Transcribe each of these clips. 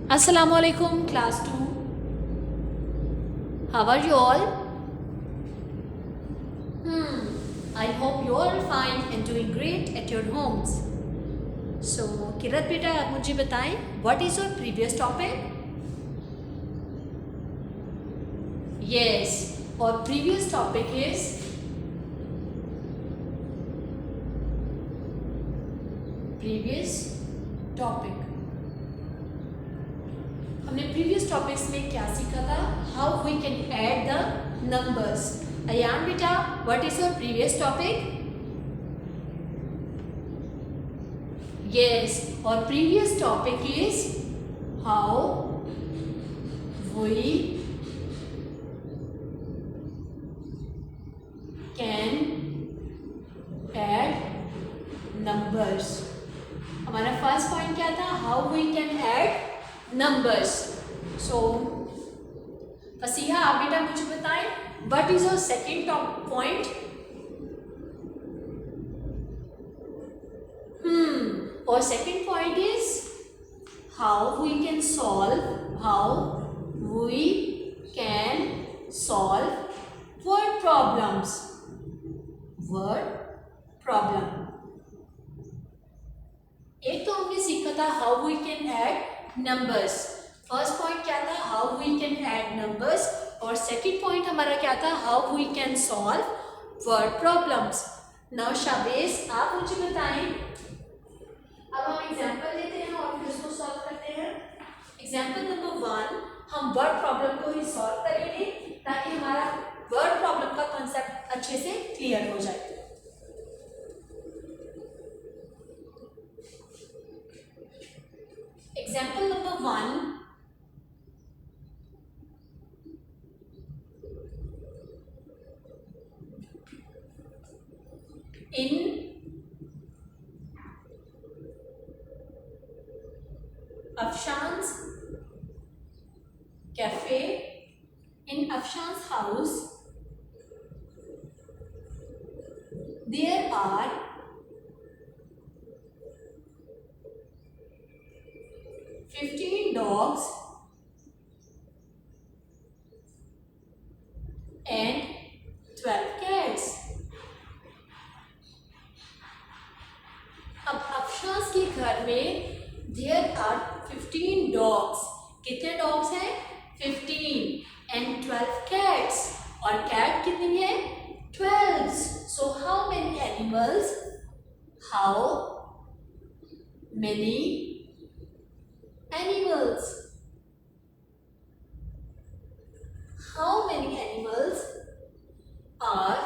Assalamualaikum class 2. How are you all? I hope you all fine and doing great at your homes. So किरत बेटा आप मुझे बताएं what is your previous topic? Yes, और previous topic is previous topic. हमने previous topics में क्या सीखा था? How we can add the numbers. Ayaan बेटा, what is your previous topic? Yes, our previous topic is how we can add numbers. हमारा first point क्या था? How we can add numbers. So Fasiha आप बेटा मुझे बताएं what is your second top point? और second point is how we can solve word problems. एक तो हमने सीखा था how we can add numbers. First point क्या था? How we can add numbers. और सेकंड पॉइंट हमारा क्या था? How we can solve word problems. Now Shabez आप मुझे बताएं. अब हम एग्जांपल लेते हैं और फिर उसको सॉल्व करते हैं. एग्जांपल नंबर 1, हम वर्ड प्रॉब्लम को ही सॉल्व करेंगे ताकि हमारा वर्ड प्रॉब्लम का कॉन्सेप्ट अच्छे से क्लियर हो जाए. Example number 1. In Afshan's cafe, in Afshan's house, there are 15 dogs and 12 cats. अब अफशांस के घर में there are 15 dogs. कितने डॉग्स हैं? 15 and 12 cats. और कैट कितनी है? 12. So how many animals? How many animals? How many animals are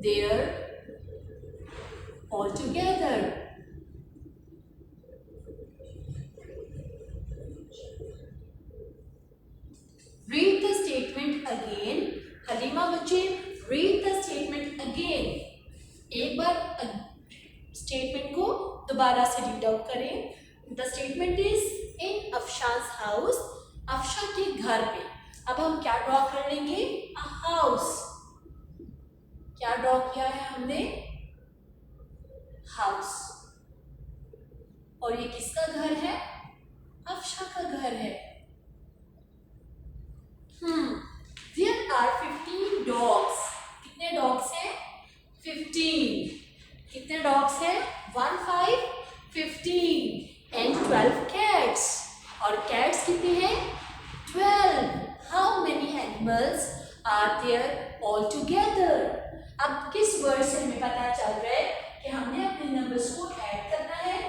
there altogether? Read the statement again. Halima बच्चे, read the statement again. एक बार स्टेटमेंट को दोबारा से रीड आउट करें. The statement is in Afshan's house. Afsha के घर पे. अब हम क्या ड्रॉ कर लेंगे? A house. क्या ड्रॉ किया है हमने? हाउस. और ये किसका घर है? अफशा का घर है. There are 15 dogs. कितने डॉग्स हैं? 15. कितने डॉग्स हैं? 15 and 12 cats. और cats कितनी हैं? 12. How many animals are there altogether? अब किस वर्ड से हमें पता चल रहा है कि हमने अपने नंबर्स को ऐड करना है,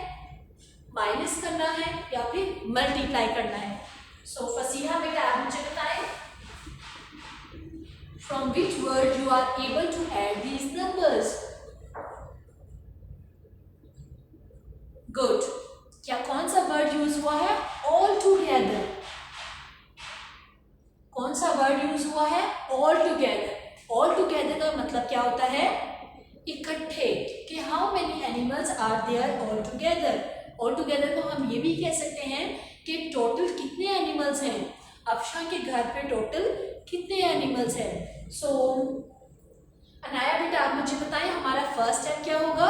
माइनस करना है या फिर मल्टीप्लाई करना है. सो फसीहा बेटा आप मुझे बताएं from which word you are able to add these numbers? Good. क्या कौन सा वर्ड यूज हुआ है? All together. कौन सा वर्ड यूज हुआ है? All together. ऑल टूगेदर का मतलब क्या होता है? इकट्ठे. कि how many animals are there all together. All together को हम ये भी कह सकते हैं कि टोटल कितने एनिमल्स हैं. अफशा के घर पे टोटल कितने एनिमल्स हैं. सो अनाया बेटा आप मुझे बताएं हमारा फर्स्ट स्टेप क्या होगा?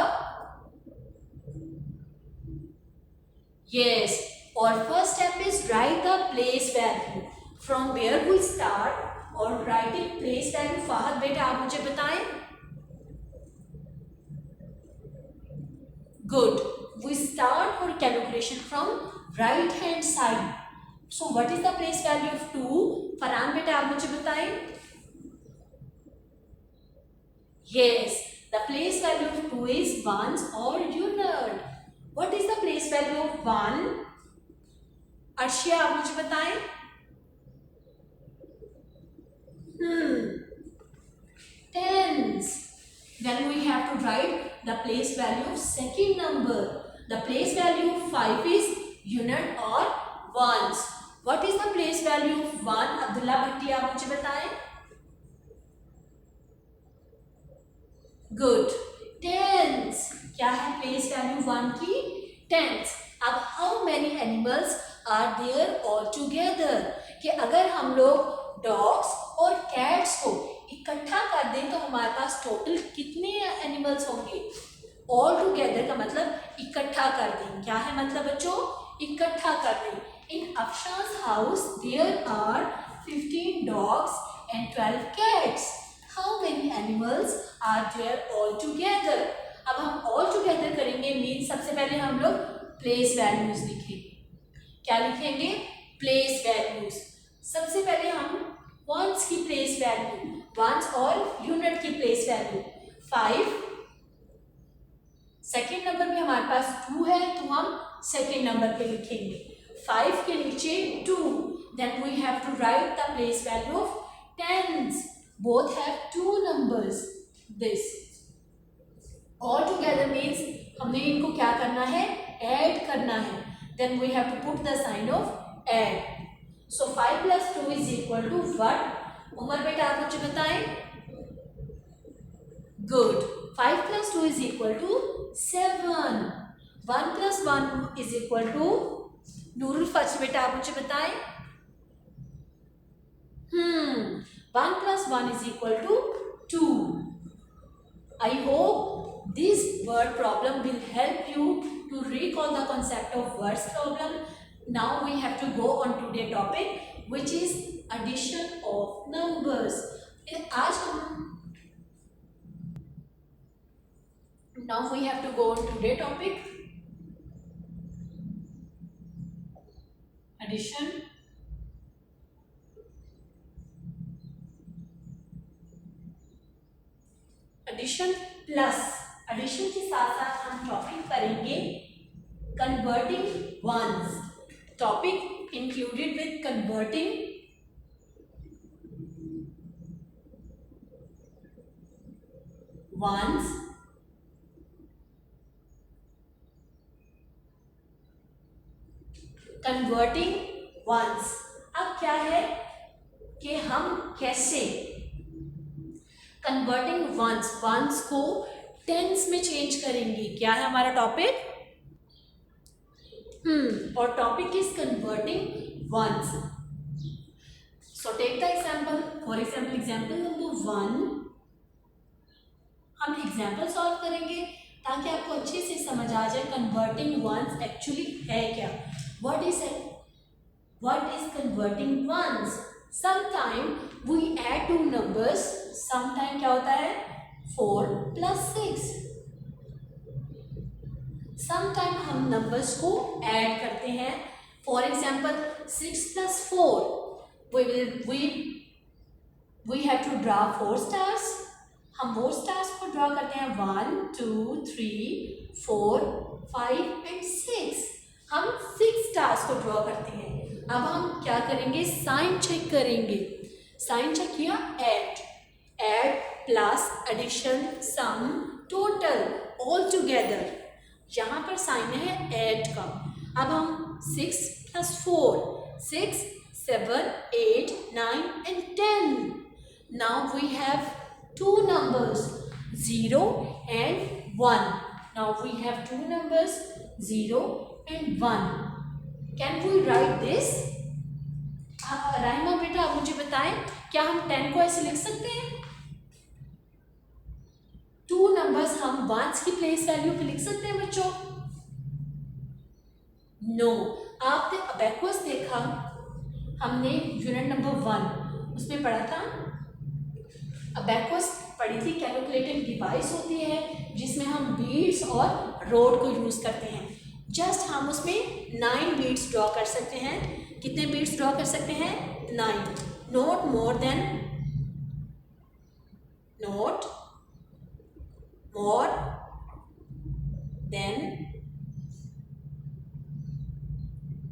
Yes, और first step is write the place value from where we start our writing place value. Fahad बेटा आप मुझे बताएं। Good, we start our calculation from right hand side. So what is the place value of 2? Farhan बेटा आप मुझे बताएं। Yes, the place value of 2 is ones or unit. What is the place value of 1? Arshia आप मुझे बताएं। Tens. Then we have to write the place value of second number. The place value of 5 is unit or ones. What is the place value of 1? Abdullah भट्टी आप मुझे बताएं। Good, tens. क्या है place value 1 की? Tens. अब how many animals are there all together, कि अगर हम लोग डॉग्स और कैट्स को इकट्ठा कर दें तो हमारे पास टोटल कितने एनिमल्स होंगे? ऑल टुगेदर का मतलब इकट्ठा कर दें। क्या है मतलब बच्चों? इकट्ठा कर दें। In Afshan's house there are 15 dogs and 12 cats. How many animals are there all together? अब हम all together करेंगे मीन सबसे पहले हम लोग place values लिखेंगे। क्या लिखेंगे? place values। सबसे पहले हम ones की place value, ones और unit की place value 5। सेकेंड नंबर में हमारे पास 2 है तो हम सेकेंड नंबर पे लिखेंगे 5 के नीचे 2। Then we have to write the place value of tens. Both have 2 numbers. This all together means हमने इनको क्या करना है? ऐड करना है। Then we have to put the sign of add. So 5 plus 2 is equal to what? Umar बेटा आप मुझे बताएं। Good. 5 plus 2 is equal to 7. 1 plus 1 is equal to Nurul Faz बेटा आप मुझे बताएं। 1 plus 1 is equal to 2. I hope this word problem will help you to recall the concept of words problem. Now we have to go on to the topic which is addition of numbers. आज हम now we have to go on to the topic addition plus. Addition के साथ साथ हम topic करेंगे converting ones. Topic included with converting ones, converting ones. अब क्या है कि हम कैसे कन्वर्टिंग वंस, वंस को टेंस में चेंज करेंगे। क्या है हमारा टॉपिक? और topic is converting ones. So take the example. For example example number 1 हम एग्जांपल सॉल्व करेंगे ताकि आपको अच्छे से समझ आ जाए कन्वर्टिंग वंस एक्चुअली है क्या। What is converting ones? Sometime we add 2 numbers. Sometime क्या होता है? 4 plus 6. Sometime हम numbers को add करते हैं। For example, 6 plus 4. We have to draw 4 stars. हम वो stars को draw करते हैं 1, 2, 3, 4, 5 and 6. हम 6 stars को draw करते हैं। अब हम क्या करेंगे? साइन चेक करेंगे। साइन चेक किया, add plus addition sum total all together. यहाँ पर साइन है ऐड का। अब हम 6 plus 4, 6, 7, 8, 9 and 10. Now we have 2 numbers 0 and 1. Now we have 2 numbers 0 and 1. Can we write this? राहिमा बेटा आप मुझे बताएं, क्या हम 10 को ऐसे लिख सकते हैं? 2 नंबर्स हम वंस की प्लेस वैल्यू पे लिख सकते हैं बच्चों? नो। आपने अबेकस देखा, हमने यूनिट नंबर 1 उसमें पढ़ा था। अबेकस पढ़ी थी, कैलकुलेटिंग डिवाइस होती है जिसमें हम बीट्स और रोड को यूज़ करते हैं। जस्ट हम उसमें 9 बीट्स ड्रॉ कर सकते हैं। कितने बीट्स ड्रॉ कर सकते हैं? 9, नॉट मोर देन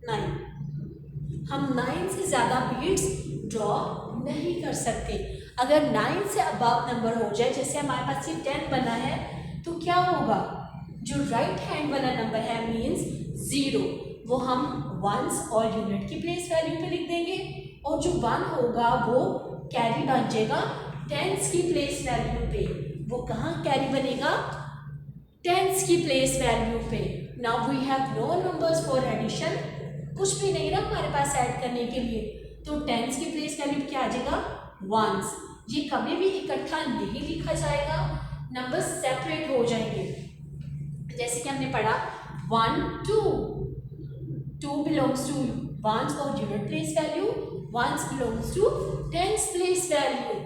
9। हम 9 से ज़्यादा बीट्स ड्रॉ नहीं कर सकते। अगर 9 से अबव नंबर हो जाए, जैसे हमारे पास ये 10 बना है, तो क्या होगा? जो राइट हैंड वाला नंबर है मीन्स 0, वो हम वंस और यूनिट की प्लेस वैल्यू पे लिख देंगे, और जो 1 होगा वो कैरी बन जाएगा टेंस की प्लेस वैल्यू पे। वो कहाँ कैरी बनेगा? टेंस की प्लेस वैल्यू पे। Now we have no numbers for addition, कुछ भी नहीं ना हमारे पास ऐड करने के लिए, तो टेंस की प्लेस वैल्यू क्या आ जाएगा? वंस। ये कभी भी इकट्ठा नहीं लिखा जाएगा, नंबर्स सेपरेट हो जाएंगे। जैसे कि हमने पढ़ा 1 2, 2 belongs to ones or unit place value, ones belongs to tens place value.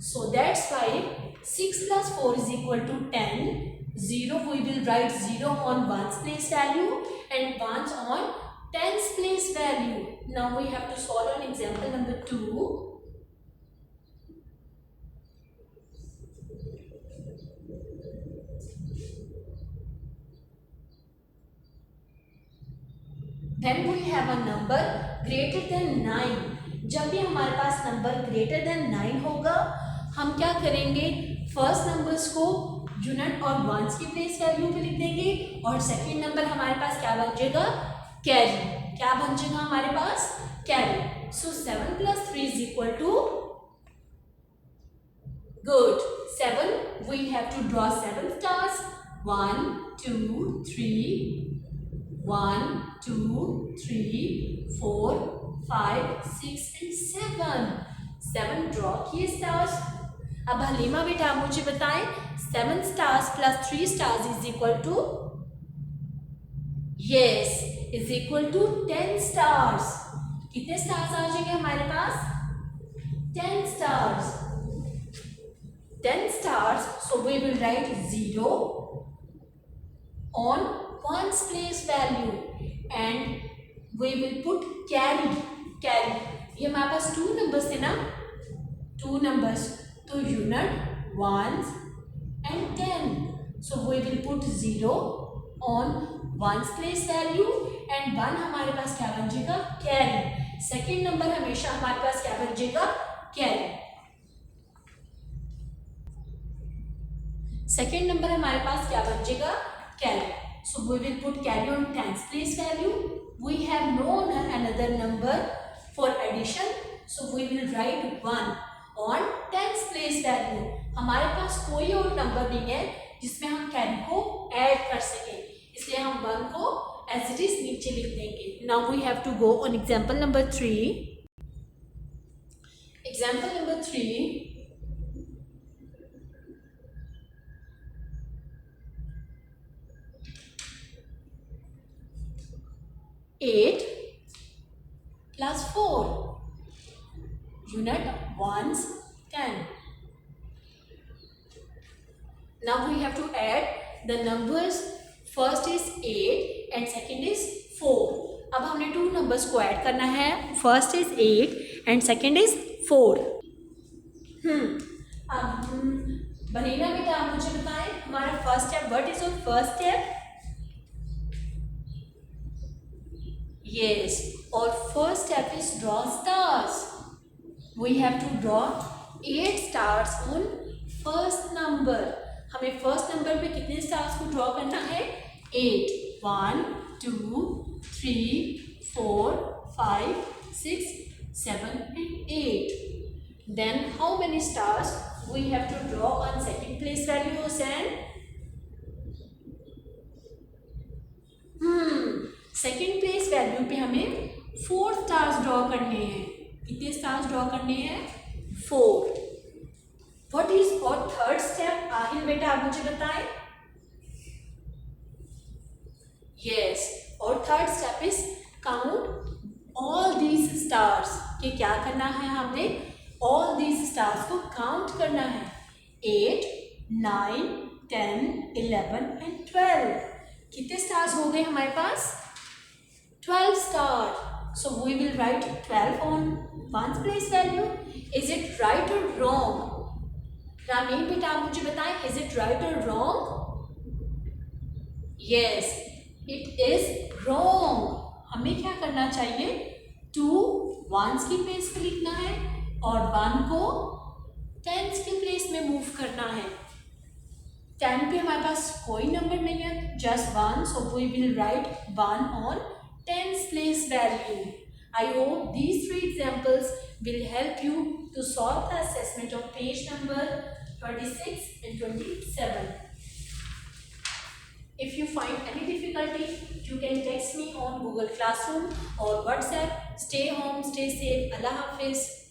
So that's why 6 plus 4 is equal to 10. 0 we will write 0 on ones place value and ones on tens place value. Now we have to solve on example number 2. When we have a number greater than 9, जब भी हमारे पास number greater than 9 होगा, हम क्या करेंगे? First numbers को unit और once की प्लेस वैल्यू पे लिख देंगे, और सेकंड नंबर हमारे पास क्या बन जाएगा? कैरी। क्या बन जाएगा हमारे पास? Carry. So 7 plus 3 is equal to, good, 7. We have to draw 7 stars. 1 2 3, 1 2 3 4 5 6 and 7. 7 draw किए स्टार्स। अब हलीमा बेटा मुझे बताएं, 7 stars plus 3 stars is equal to, yes, is equal to 10 stars. कितने स्टार्स आ जाएंगे हमारे पास? 10 stars. 10 stars, so we will write 0 on ones place value and we will put carry. ये हमारे पास 2 numbers थे ना, 2 numbers, तो unit, ones and 10. So we will put 0 on ones place value and 1 हमारे पास क्या बन जाएगा? कैरी। सेकेंड नंबर हमेशा हमारे पास क्या बन जाएगा? कैरी। सेकेंड नंबर हमारे पास क्या बन जाएगा? Carry. So we will put carry on tens place value. We have no another number for addition, so we will write 1 on tens place value. हमारे पास कोई और नंबर नहीं है जिसमें हम कैरी को ऐड कर सकें, इसलिए हम 1 को as it is नीचे लिख देंगे. Now we have to go on example number 3. Example number 3. Eight plus 4, unit ones 10. Now we have to add the numbers. First is 8 and second is 4. अब हमने 2 numbers को ऐड करना है. First is 8 and second is 4. अब बनीना बेटा आप मुझे बताएं हमारा first step. What is your first step? Yes, और first step is draw stars. We have to draw 8 stars on first number. हमें first number पे कितने stars को draw करना है? 8. 1 2 3 4 5 6 7 and 8. Then how many stars we have to draw on second place value, Hussain? Second place value पे हमें 4 stars draw करने हैं. कितने स्टार्स ड्रॉ करने हैं? 4. व्हाट इज और थर्ड स्टेप? आहिल बेटा आप मुझे बताएं. यस, और third step is count all these stars, कि क्या करना है हमने, ऑल दीज स्टार्स को काउंट करना है, 8, 9, 10, 11 एंड 12। कितने स्टार्स हो गए हमारे पास, 12 star. So we will write 12 on ones place value. Is it right or wrong? Ramin बेटा आप मुझे बताएं, is it right or wrong? Yes, it is wrong. हमें क्या करना चाहिए, 2 ones की प्लेस पे लिखना है और 1 को tens की प्लेस में मूव करना है। 10 पे हमारे पास कोई नंबर नहीं है, just 1, so we will write 1 on tens place value. I hope these 3 examples will help you to solve the assessment of page number 26 and 27. If you find any difficulty, you can text me on Google Classroom or WhatsApp. Stay home, stay safe. Allah Hafiz.